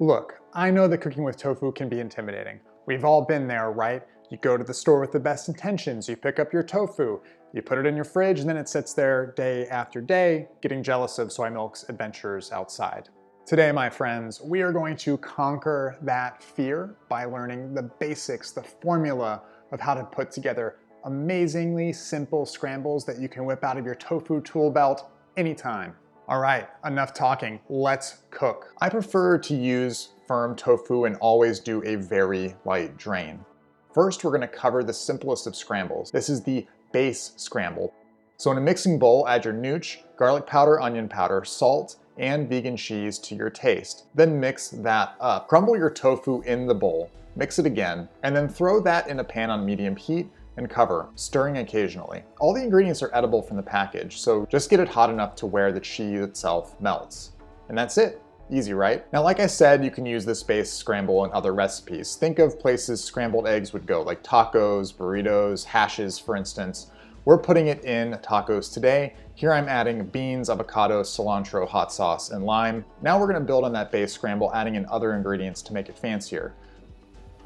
Look, I know that cooking with tofu can be intimidating. We've all been there, right? You go to the store with the best intentions, you pick up your tofu, you put it in your fridge, and then it sits there day after day, getting jealous of soy milk's adventures outside. Today, my friends, we are going to conquer that fear by learning the basics, the formula of how to put together amazingly simple scrambles that you can whip out of your tofu tool belt anytime. All right, enough talking, let's cook. I prefer to use firm tofu and always do a very light drain. First, we're gonna cover the simplest of scrambles. This is the base scramble. So in a mixing bowl, add your nooch, garlic powder, onion powder, salt, and vegan cheese to your taste. Then mix that up. Crumble your tofu in the bowl, mix it again, and then throw that in a pan on medium heat and cover, stirring occasionally. All the ingredients are edible from the package, so just get it hot enough to where the cheese itself melts. And that's it. Easy, right? Now, like I said, you can use this base scramble in other recipes. Think of places scrambled eggs would go, like tacos, burritos, hashes, for instance. We're putting it in tacos today. Here I'm adding beans, avocado, cilantro, hot sauce, and lime. Now we're gonna build on that base scramble, adding in other ingredients to make it fancier.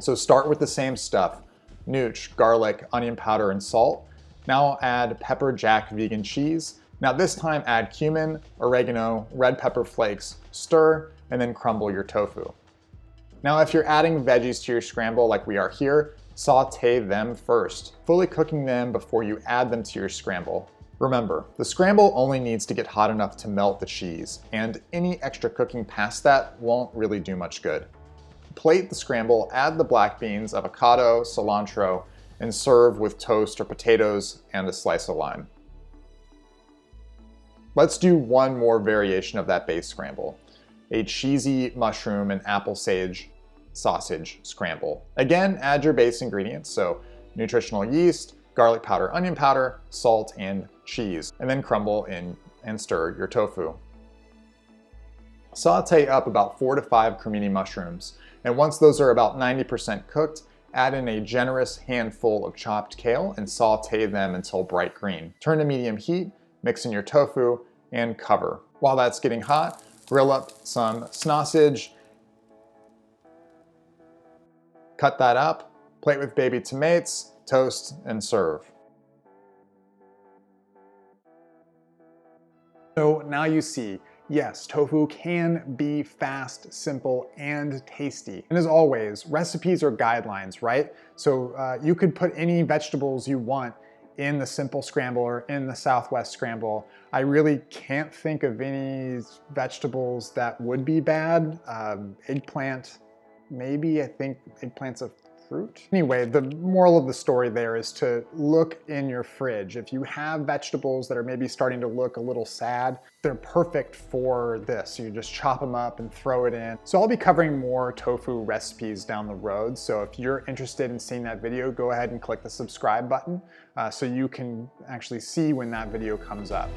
So start with the same stuff. Nooch, garlic, onion powder, and salt. Now add pepper jack vegan cheese. Now this time add cumin, oregano, red pepper flakes, stir, and then crumble your tofu. Now if you're adding veggies to your scramble like we are here, saute them first, fully cooking them before you add them to your scramble. Remember, the scramble only needs to get hot enough to melt the cheese, and any extra cooking past that won't really do much good. Plate the scramble, add the black beans, avocado, cilantro, and serve with toast or potatoes and a slice of lime. Let's do one more variation of that base scramble, a cheesy mushroom and apple sage sausage scramble. Again, add your base ingredients, so nutritional yeast, garlic powder, onion powder, salt, and cheese, and then crumble in and stir your tofu. Saute up about 4 to 5 cremini mushrooms, and once those are about 90% cooked, add in a generous handful of chopped kale and saute them until bright green. Turn to medium heat, mix in your tofu, and cover. While that's getting hot, grill up some sausage, cut that up, plate with baby tomatoes, toast, and serve. So now you see, yes, tofu can be fast, simple, and tasty. And as always, recipes are guidelines, right? So you could put any vegetables you want in the simple scramble or in the Southwest scramble. I really can't think of any vegetables that would be bad. Eggplant, maybe. I think eggplant's a fruit. Anyway, the moral of the story there is to look in your fridge. If you have vegetables that are maybe starting to look a little sad, they're perfect for this. You just chop them up and throw it in. So I'll be covering more tofu recipes down the road. So if you're interested in seeing that video, go ahead and click the subscribe button so you can actually see when that video comes up.